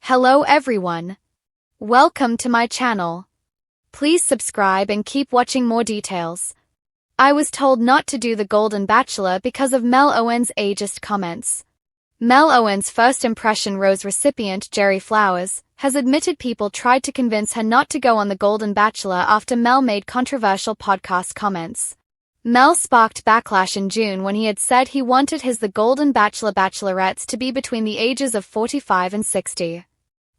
Hello everyone. Welcome to my channel. Please subscribe and keep watching more details. I was told not to do the Golden Bachelor because of Mel Owens' ageist comments. Mel Owens' first impression rose recipient Jerry Flowers has admitted people tried to convince her not to go on the Golden Bachelor after Mel made controversial podcast comments. Mel sparked backlash in June when he had said he wanted The Golden Bachelorettes to be between the ages of 45 and 60.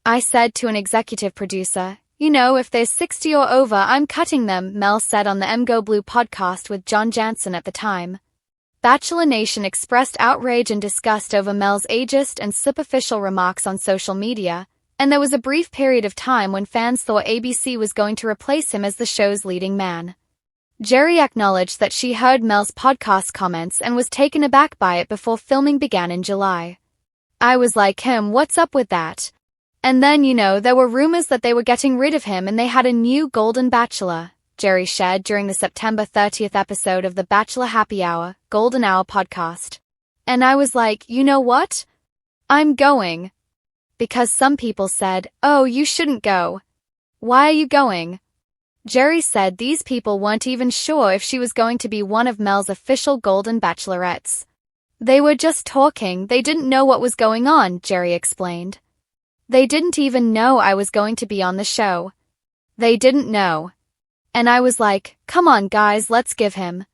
I said to an executive producer, if they're 60 or over, I'm cutting them, Mel said on the Go Blue podcast with John Jansen at the time. Bachelor Nation expressed outrage and disgust over Mel's ageist and superficial remarks on social media, and there was a brief period of time when fans thought ABC was going to replace him as the show's leading man. Jerry acknowledged that she heard Mel's podcast comments and was taken aback by it before filming began in July. I was like, what's up with that? And then, there were rumors that they were getting rid of him and they had a new Golden Bachelor, Jerry shared during the September 30th episode of the Bachelor Happy Hour, Golden Hour podcast. And I was like, you know what? I'm going. Because some people said, oh, you shouldn't go. Why are you going? Jerry said these people weren't even sure if she was going to be one of Mel's official Golden Bachelorettes. They were just talking, they didn't know what was going on, Jerry explained. They didn't even know I was going to be on the show. They didn't know. And I was like, come on guys, let's give him.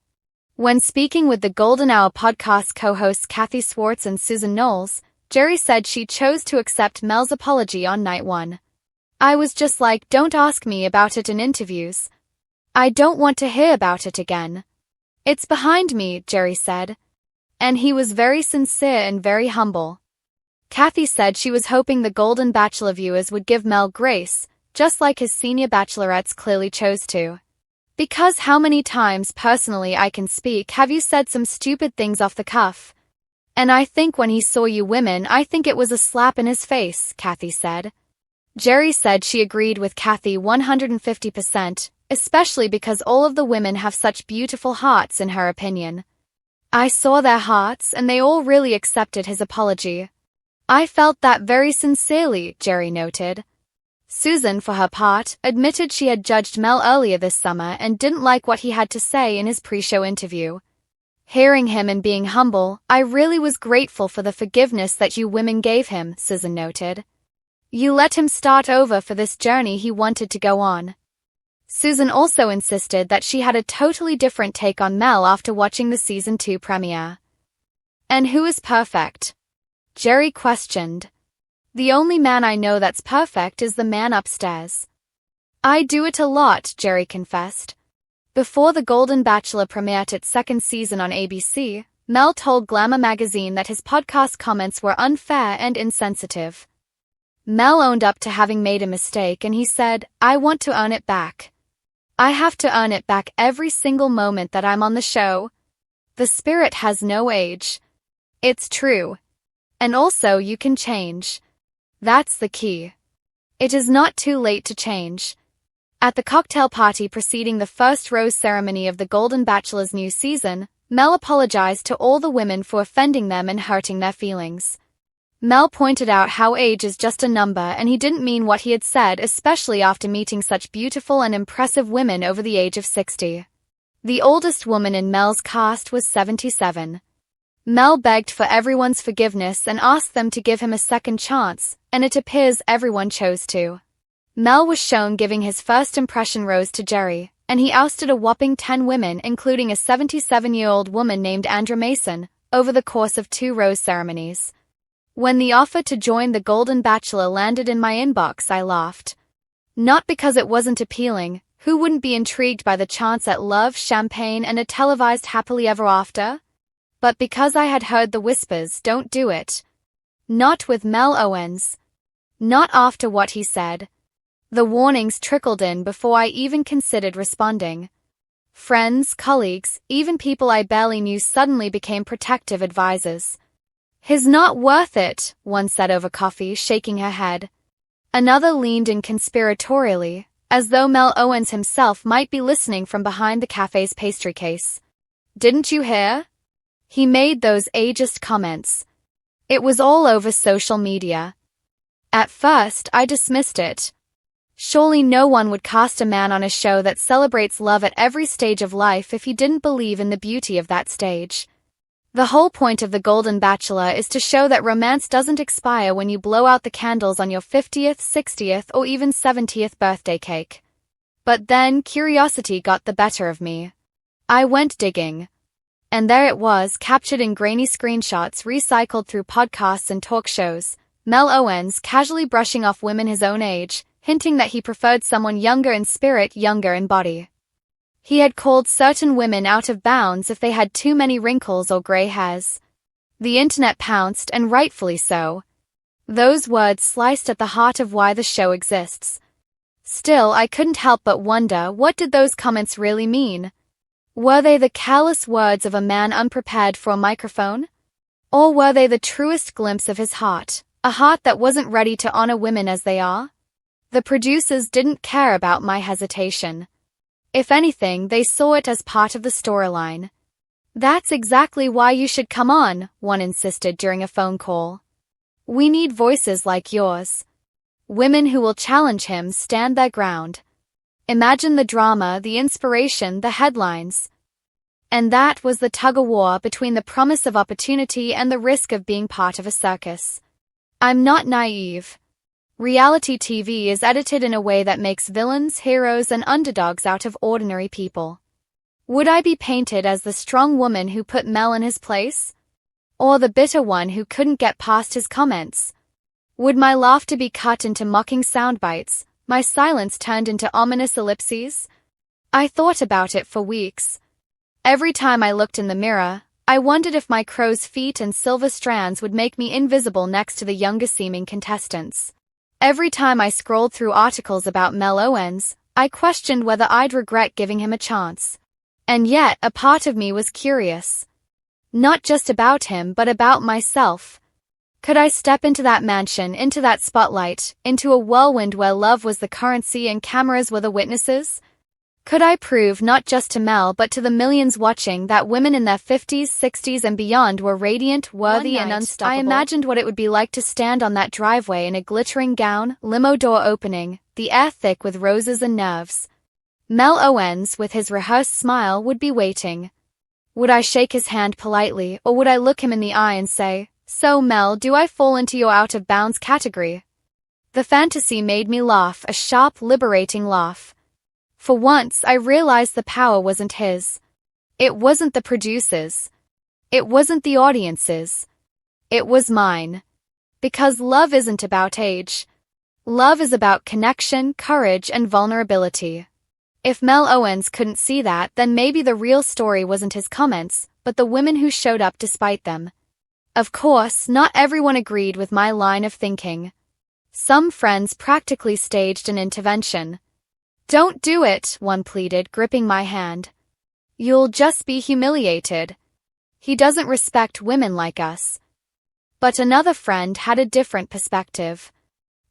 When speaking with the Golden Hour podcast co-hosts Kathy Swartz and Susan Knowles, Jerry said she chose to accept Mel's apology on night one. I was just like, don't ask me about it in interviews. I don't want to hear about it again. It's behind me, Jerry said. And he was very sincere and very humble. Kathy said she was hoping the Golden Bachelor viewers would give Mel grace, just like his senior bachelorettes clearly chose to. Because how many times personally I can speak have you said some stupid things off the cuff? And I think when he saw you women, I think it was a slap in his face, Kathy said. Jerry said she agreed with Kathy 150%, especially because all of the women have such beautiful hearts in her opinion. I saw their hearts and they all really accepted his apology. I felt that very sincerely, Jerry noted. Susan, for her part, admitted she had judged Mel earlier this summer and didn't like what he had to say in his pre-show interview. Hearing him and being humble, I really was grateful for the forgiveness that you women gave him, Susan noted. You let him start over for this journey he wanted to go on. Susan also insisted that she had a totally different take on Mel after watching the season 2 premiere. And who is perfect? Jerry questioned. The only man I know that's perfect is the man upstairs. I do it a lot, Jerry confessed. Before the Golden Bachelor premiered its second season on ABC, Mel told Glamour magazine that his podcast comments were unfair and insensitive. Mel owned up to having made a mistake and he said, I want to earn it back. I have to earn it back every single moment that I'm on the show. The spirit has no age. It's true. And also you can change. That's the key. It is not too late to change. At the cocktail party preceding the first rose ceremony of the Golden Bachelor's new season, Mel apologized to all the women for offending them and hurting their feelings. Mel pointed out how age is just a number and he didn't mean what he had said, especially after meeting such beautiful and impressive women over the age of 60. The oldest woman in Mel's cast was 77. Mel begged for everyone's forgiveness and asked them to give him a second chance, and it appears everyone chose to. Mel was shown giving his first impression rose to Jerry, and he ousted a whopping 10 women, including a 77-year-old woman named Andra Mason, over the course of 2 rose ceremonies. When the offer to join the Golden Bachelor landed in my inbox, I laughed. Not because it wasn't appealing, who wouldn't be intrigued by the chance at love, champagne, and a televised happily ever after? But because I had heard the whispers, don't do it. Not with Mel Owens. Not after what he said. The warnings trickled in before I even considered responding. Friends, colleagues, even people I barely knew suddenly became protective advisors. He's not worth it, one said over coffee, shaking her head. Another leaned in conspiratorially, as though Mel Owens himself might be listening from behind the cafe's pastry case. Didn't you hear? He made those ageist comments. It was all over social media. At first, I dismissed it. Surely no one would cast a man on a show that celebrates love at every stage of life if he didn't believe in the beauty of that stage. The whole point of The Golden Bachelor is to show that romance doesn't expire when you blow out the candles on your 50th, 60th, or even 70th birthday cake. But then curiosity got the better of me. I went digging. And there it was, captured in grainy screenshots recycled through podcasts and talk shows. Mel Owens casually brushing off women his own age, hinting that he preferred someone younger in spirit, younger in body. He had called certain women out of bounds if they had too many wrinkles or gray hairs. The internet pounced, and rightfully so. Those words sliced at the heart of why the show exists. Still, I couldn't help but wonder, what did those comments really mean? Were they the careless words of a man unprepared for a microphone? Or were they the truest glimpse of his heart, a heart that wasn't ready to honor women as they are? The producers didn't care about my hesitation. If anything, they saw it as part of the storyline. That's exactly why you should come on, one insisted during a phone call. We need voices like yours. Women who will challenge him, stand their ground. Imagine the drama, the inspiration, the headlines. And that was the tug-of-war between the promise of opportunity and the risk of being part of a circus. I'm not naive. Reality TV is edited in a way that makes villains, heroes, and underdogs out of ordinary people. Would I be painted as the strong woman who put Mel in his place? Or the bitter one who couldn't get past his comments? Would my laughter be cut into mocking soundbites, my silence turned into ominous ellipses? I thought about it for weeks. Every time I looked in the mirror, I wondered if my crow's feet and silver strands would make me invisible next to the younger-seeming contestants. Every time I scrolled through articles about Mel Owens, I questioned whether I'd regret giving him a chance. And yet, a part of me was curious. Not just about him, but about myself. Could I step into that mansion, into that spotlight, into a whirlwind where love was the currency and cameras were the witnesses? Could I prove not just to Mel but to the millions watching that women in their 50s, 60s and beyond were radiant, worthy and unstoppable? I imagined what it would be like to stand on that driveway in a glittering gown, limo door opening, the air thick with roses and nerves. Mel Owens, with his rehearsed smile, would be waiting. Would I shake his hand politely, or would I look him in the eye and say, "So Mel, do I fall into your out-of-bounds category?" The fantasy made me laugh, a sharp, liberating laugh. For once, I realized the power wasn't his. It wasn't the producers. It wasn't the audience's. It was mine. Because love isn't about age. Love is about connection, courage, and vulnerability. If Mel Owens couldn't see that, then maybe the real story wasn't his comments, but the women who showed up despite them. Of course, not everyone agreed with my line of thinking. Some friends practically staged an intervention. "Don't do it," one pleaded, gripping my hand. "You'll just be humiliated. He doesn't respect women like us." But another friend had a different perspective.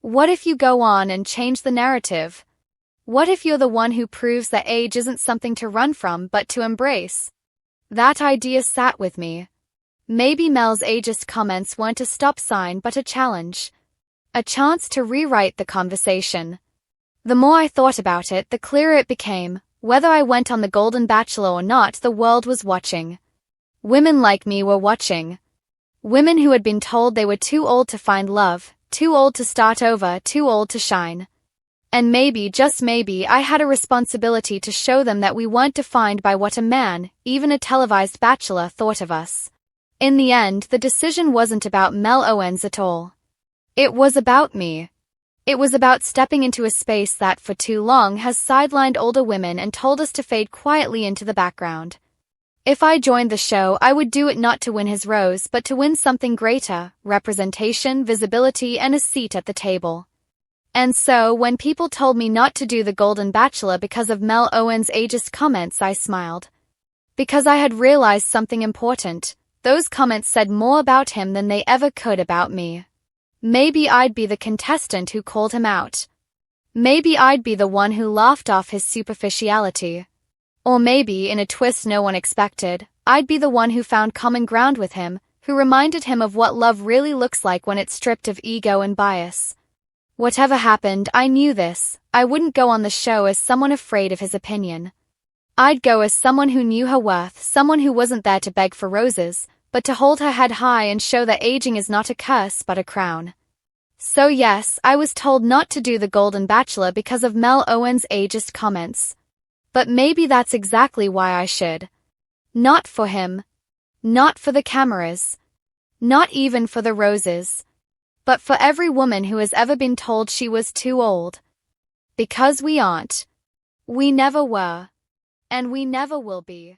What if you go on and change the narrative? What if you're the one who proves that age isn't something to run from but to embrace? That idea sat with me. Maybe Mel's ageist comments weren't a stop sign but a challenge. A chance to rewrite the conversation. The more I thought about it, the clearer it became. Whether I went on The Golden Bachelor or not, the world was watching. Women like me were watching. Women who had been told they were too old to find love, too old to start over, too old to shine. And maybe, just maybe, I had a responsibility to show them that we weren't defined by what a man, even a televised bachelor, thought of us. In the end, the decision wasn't about Mel Owens at all. It was about me. It was about stepping into a space that for too long has sidelined older women and told us to fade quietly into the background. If I joined the show, I would do it not to win his rose but to win something greater, representation, visibility, and a seat at the table. And so, when people told me not to do The Golden Bachelor because of Mel Owens' ageist comments, I smiled. Because I had realized something important. Those comments said more about him than they ever could about me. Maybe I'd be the contestant who called him out. Maybe I'd be the one who laughed off his superficiality. Or maybe, in a twist no one expected, I'd be the one who found common ground with him, who reminded him of what love really looks like when it's stripped of ego and bias. Whatever happened, I knew this. I wouldn't go on the show as someone afraid of his opinion. I'd go as someone who knew her worth, someone who wasn't there to beg for roses, but to hold her head high and show that aging is not a curse but a crown. So yes, I was told not to do the Golden Bachelor because of Mel Owens' ageist comments. But maybe that's exactly why I should. Not for him. Not for the cameras. Not even for the roses. But for every woman who has ever been told she was too old. Because we aren't. We never were. And we never will be.